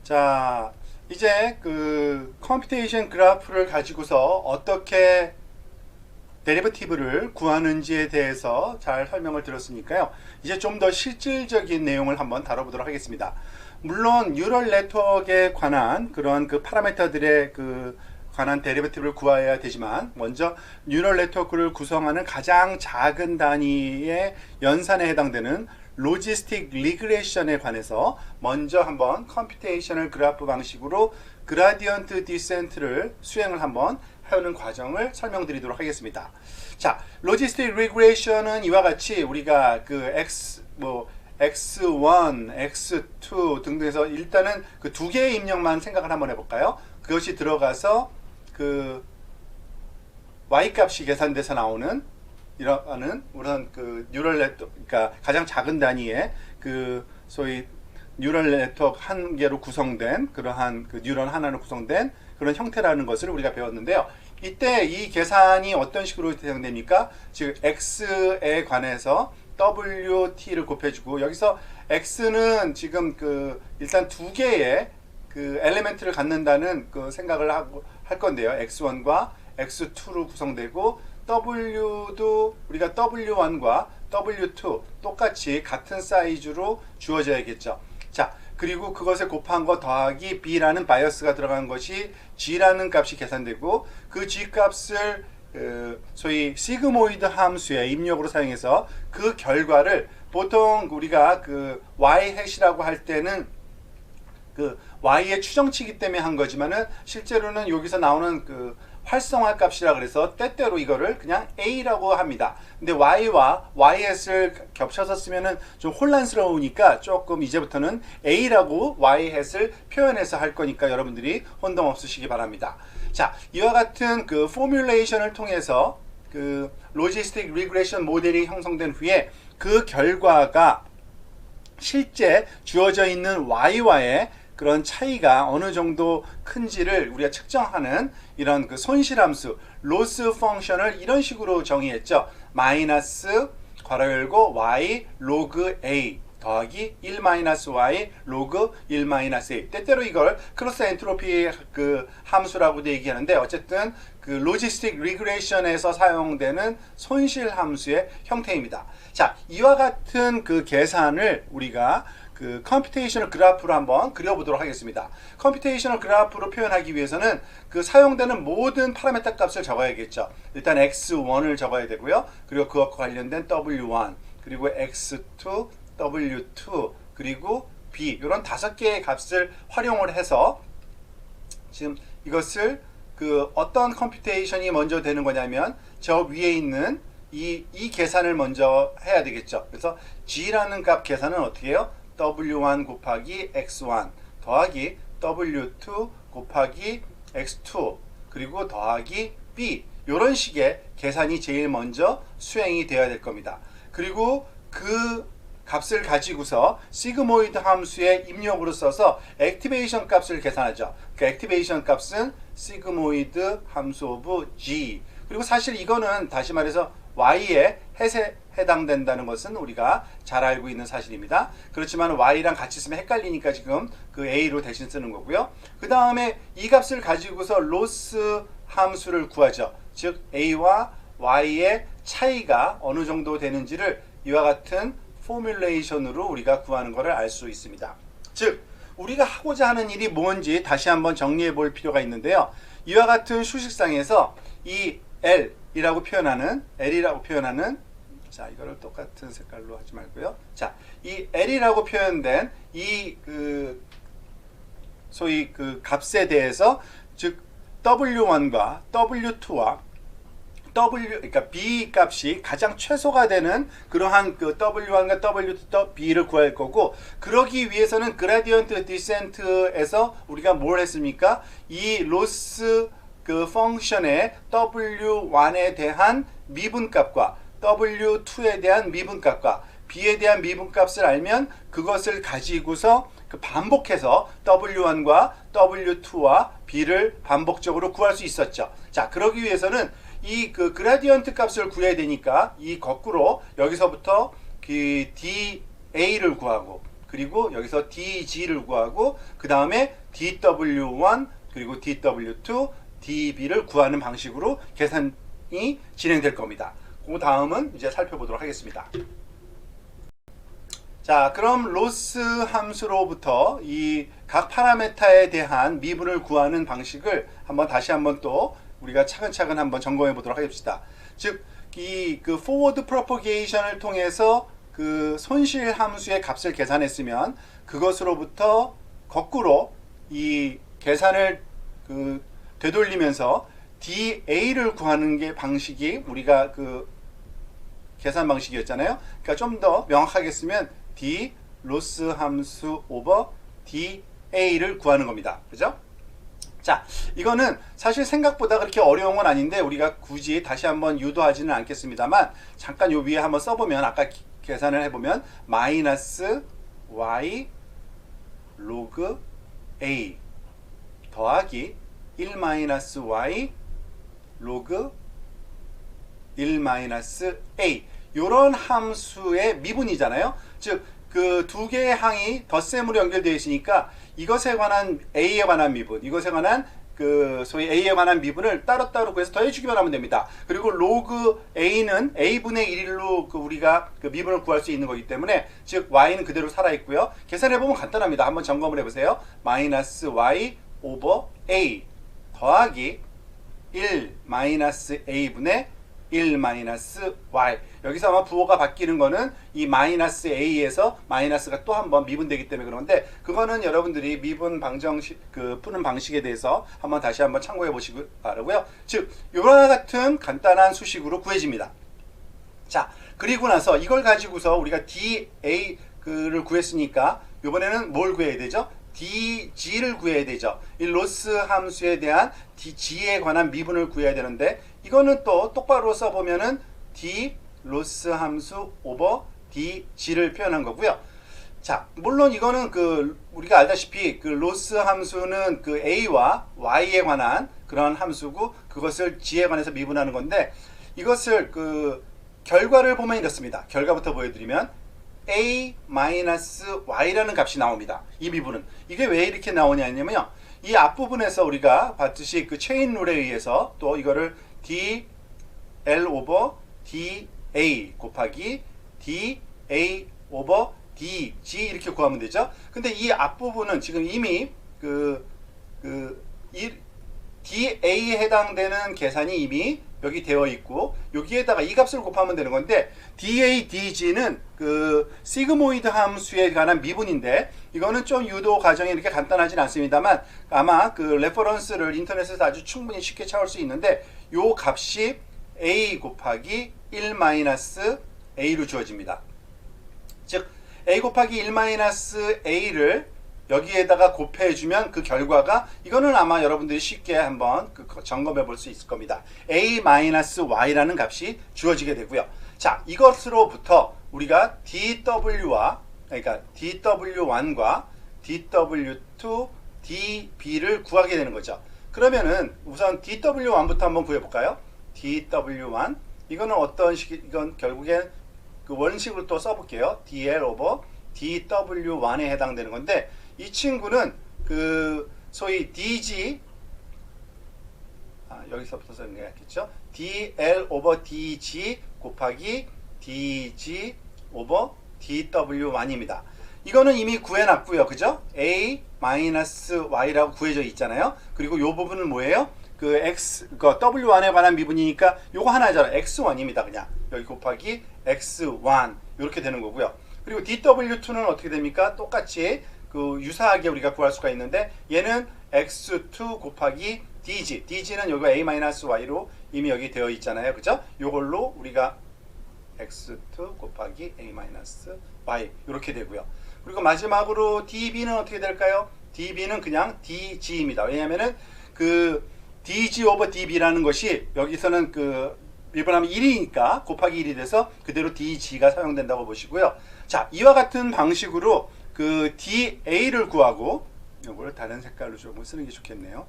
자, 이제 그 컴퓨테이션 그래프를 가지고서 어떻게 데리버티브를 구하는지에 대해서 잘 설명을 드렸으니까요. 이제 좀 더 실질적인 내용을 한번 다뤄보도록 하겠습니다. 물론 뉴럴 네트워크에 관한 그런 그 파라미터들의 관한 데리버티브를 구해야 되지만, 먼저 뉴럴 네트워크를 구성하는 가장 작은 단위의 연산에 해당되는 로지스틱 리그레션에 관해서 먼저 한번 컴퓨테이셔널 그래프 방식으로 그라디언트 디센트를 수행을 한번 하는 과정을 설명드리도록 하겠습니다. 자, 로지스틱 리그레션은 이와 같이 우리가 그 x1, x2 등등해서 일단은 그 두 개의 입력만 생각을 한번 해볼까요? 그것이 들어가서 그 y 값이 계산돼서 나오는 이러한 그 뉴럴 네트워크, 그러니까 가장 작은 단위의 그 소위 뉴럴 네트워크 한 개로 구성된 그러한 그 뉴런 하나로 구성된 그런 형태라는 것을 우리가 배웠는데요. 이때 이 계산이 어떤 식으로 진행됩니까? 즉 x에 관해서 wt를 곱해주고, 여기서 x는 지금 그 일단 두 개의 그 엘리멘트를 갖는다는 그 생각을 하고 할 건데요. x1과 x2로 구성되고, w도 우리가 w1과 w2 똑같이 같은 사이즈로 주어져야겠죠. 자, 그리고 그것을 곱한 거 더하기 b라는 바이어스가 들어간 것이 g라는 값이 계산되고, 그 g 값을 소위 시그모이드 함수의 입력으로 사용해서 그 결과를 보통 우리가 그 y 해시라고 할 때는 그 y의 추정치기 때문에 한 거지만은 실제로는 여기서 나오는 그 활성화 값이라 그래서 때때로 이거를 그냥 a라고 합니다. 근데 y와 y햇을 겹쳐서 쓰면은 좀 혼란스러우니까 조금 이제부터는 a라고 y햇을 표현해서 할 거니까 여러분들이 혼동 없으시기 바랍니다. 자, 이와 같은 그 포뮬레이션을 통해서 그 로지스틱 리그레션 모델이 형성된 후에 그 결과가 실제 주어져 있는 y와의 그런 차이가 어느 정도 큰지를 우리가 측정하는 이런 그 손실함수 로스 펑션을 이런 식으로 정의했죠. 마이너스 괄호 열고 y 로그 a 더하기 1 마이너스 y 로그 1 마이너스 a. 때때로 이걸 크로스 엔트로피 그 함수라고도 얘기하는데, 어쨌든 그 로지스틱 리그레션에서 사용되는 손실 함수의 형태입니다. 자, 이와 같은 그 계산을 우리가 그 컴퓨테이셔널 그래프로 한번 그려보도록 하겠습니다. 컴퓨테이셔널 그래프로 표현하기 위해서는 그 사용되는 모든 파라미터 값을 적어야겠죠. 일단 x1을 적어야 되고요. 그리고 그것과 관련된 w1, 그리고 x2, w2, 그리고 b, 이런 5개의 값을 활용을 해서 지금 이것을 그 어떤 컴퓨테이션이 먼저 되는 거냐면 저 위에 있는 이 계산을 먼저 해야 되겠죠. 그래서 g라는 값 계산은 어떻게 해요? w1 곱하기 x1 더하기 w2 곱하기 x2 그리고 더하기 b, 이런 식의 계산이 제일 먼저 수행이 되어야 될 겁니다. 그리고 그 값을 가지고서 시그모이드 함수의 입력으로 써서 액티베이션 값을 계산하죠. 그 액티베이션 값은 시그모이드 함수 오브 g. 그리고 사실 이거는 다시 말해서 y의 햇에 해당된다는 것은 우리가 잘 알고 있는 사실입니다. 그렇지만 y랑 같이 쓰면 헷갈리니까 지금 그 a로 대신 쓰는 거고요. 그 다음에 이 값을 가지고서 로스 함수를 구하죠. 즉 a와 y의 차이가 어느 정도 되는지를 이와 같은 포뮬레이션으로 우리가 구하는 것을 알 수 있습니다. 즉 우리가 하고자 하는 일이 뭔지 다시 한번 정리해 볼 필요가 있는데요. 이와 같은 수식상에서 이 L이라고 표현하는 자, 이거를 똑같은 색깔로 하지 말고요. 자, 이 L이라고 표현된 이 그 소위 그 값에 대해서, 즉 W1과 W2와 그러니까 B 값이 가장 최소가 되는 그러한 그 W1과 W2, B를 구할 거고, 그러기 위해서는 그라디언트 디센트에서 우리가 뭘 했습니까? 이 로스 그 펑션의 W1에 대한 미분값과 W2에 대한 미분값과 B에 대한 미분값을 알면 그것을 가지고서 그 반복해서 W1과 W2와 B를 반복적으로 구할 수 있었죠. 자, 그러기 위해서는 이 그 그라디언트 값을 구해야 되니까 이 거꾸로 여기서부터 그 DA를 구하고, 그리고 여기서 DG를 구하고 그 다음에 DW1 그리고 DW2, DB를 구하는 방식으로 계산이 진행될 겁니다. 그 다음은 이제 살펴보도록 하겠습니다. 자, 그럼 로스 함수로부터 이 각 파라메타에 대한 미분을 구하는 방식을 다시 한번 또 우리가 차근차근 한번 점검해 보도록 하겠습니다. 즉, 이 그 forward propagation을 통해서 그 손실 함수의 값을 계산했으면 그것으로부터 거꾸로 이 계산을 그 되돌리면서 DA를 구하는 게 방식이 우리가 그 계산 방식이었잖아요. 그러니까 좀 더 명확하게 쓰면 D 로스 함수 오버 DA를 구하는 겁니다. 그죠? 자, 이거는 사실 생각보다 그렇게 어려운 건 아닌데 우리가 굳이 다시 한번 유도하지는 않겠습니다만 잠깐 요 위에 한번 써보면 아까 계산을 해보면 마이너스 y 로그 a 더하기 1 마이너스 y 로그 1 마이너스 a 요런 함수의 미분이잖아요. 즉 그 두 개의 항이 덧셈으로 연결되어 있으니까 이것에 관한 a에 관한 미분, 이것에 관한 그 소위 a에 관한 미분을 따로따로 구해서 더해주기만 하면 됩니다. 그리고 로그 a는 a분의 1로 그 우리가 그 미분을 구할 수 있는 거기 때문에 즉 y는 그대로 살아 있고요. 계산해보면 간단합니다. 한번 점검을 해보세요. 마이너스 y 오버 a 더하기 1 마이너스 a분의 1 마이너스 y. 여기서 아마 부호가 바뀌는 거는 이 마이너스 a에서 마이너스가 또 한 번 미분되기 때문에 그런데 그거는 여러분들이 미분 방정식 그 푸는 방식에 대해서 다시 한번 참고해 보시기 바라고요. 즉 요와 같은 간단한 수식으로 구해집니다. 자, 그리고 나서 이걸 가지고서 우리가 DA를 구했으니까 이번에는 뭘 구해야 되죠? DG를 구해야 되죠. 이 로스 함수에 대한 DG에 관한 미분을 구해야 되는데 이거는 또 똑바로 써보면은 D 로스 함수 오버 DG를 표현한 거고요. 자, 물론 이거는 그 우리가 알다시피 그 로스 함수는 그 A와 Y에 관한 그런 함수고 그것을 G에 관해서 미분하는 건데 이것을 그 결과를 보면 이렇습니다. 결과부터 보여드리면 A-Y라는 값이 나옵니다. 이 미분은. 이게 왜 이렇게 나오냐면요. 이 앞부분에서 우리가 봤듯이 그 체인 룰에 의해서 또 이거를 DL 오버 DA 곱하기 DA 오버 DG 이렇게 구하면 되죠. 근데 이 앞부분은 지금 이미 DA에 해당되는 계산이 이미 여기 되어 있고 여기에다가 이 값을 곱하면 되는 건데 DA, DG는 그 시그모이드 함수에 관한 미분인데 이거는 좀 유도 과정이 이렇게 간단하진 않습니다만 아마 그 레퍼런스를 인터넷에서 아주 충분히 쉽게 찾을 수 있는데 요 값이 A 곱하기 1 마이너스 A로 주어집니다. 즉 A 곱하기 1 마이너스 A를 여기에다가 곱해주면 그 결과가 이거는 아마 여러분들이 쉽게 한번 점검해 볼 수 있을 겁니다. A-Y라는 값이 주어지게 되고요. 자, 이것으로부터 우리가 DW와 그러니까 DW1과 DW2, DB를 구하게 되는 거죠. 그러면은 우선 DW1부터 한번 구해볼까요? DW1 이거는 어떤 식이 이건 결국엔 그 원식으로 또 써볼게요. DL 오버 DW1에 해당되는 건데 이 친구는 그 소위 DG 여기서부터 쓰는 게 낫겠죠. DL 오버 DG 곱하기 DG 오버 DW1입니다. 이거는 이미 구해놨고요. 그죠? A-Y라고 구해져 있잖아요. 그리고 이 부분은 뭐예요? 그 X, 그 W1에 관한 미분이니까 요거 하나잖아요. X1입니다. 그냥 여기 곱하기 X1 이렇게 되는 거고요. 그리고 DW2는 어떻게 됩니까? 똑같이 그 유사하게 우리가 구할 수가 있는데 얘는 X2 곱하기 DG. DG는 여기가 A-Y로 이미 여기 되어 있잖아요. 그죠? 요걸로 우리가 X2 곱하기 A-Y 이렇게 되고요. 그리고 마지막으로 DB는 어떻게 될까요? DB는 그냥 DG입니다. 왜냐면은 그 DG 오버 DB라는 것이 여기서는 그 미분하면 1이니까 곱하기 1이 돼서 그대로 DG가 사용된다고 보시고요. 자, 이와 같은 방식으로 그 DA를 구하고 이걸 다른 색깔로 조금 쓰는 게 좋겠네요.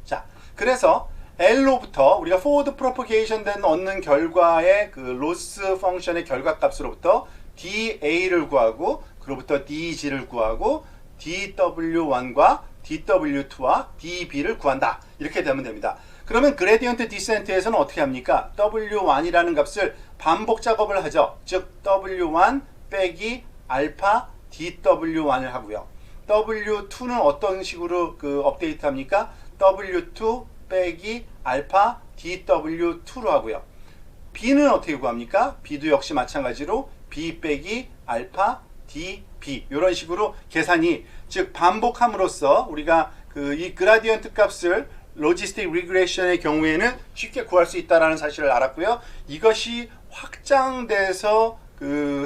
자, 그래서 L로부터 우리가 forward propagation 된 얻는 결과의 그 로스 펑션의 결과값으로부터 DA를 구하고 그로부터 DG를 구하고 DW1과 DW2와 DB를 구한다. 이렇게 되면 됩니다. 그러면 그레디언트 디센트에서는 어떻게 합니까? W1이라는 값을 반복 작업을 하죠. 즉 W1 빼기 알파 DW1을 하고요. W2는 어떤 식으로 업데이트 합니까? W2 빼기 알파 DW2로 하고요. B는 어떻게 구합니까? B도 역시 마찬가지로 B 빼기 알파 DB 이런 식으로 계산이 즉 반복함으로써 우리가 이 그라디언트 값을 로지스틱 리그레션의 경우에는 쉽게 구할 수 있다는 사실을 알았고요. 이것이 확장돼서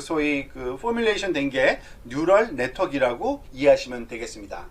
소위 포뮬레이션 된 게 뉴럴 네트워크라고 이해하시면 되겠습니다.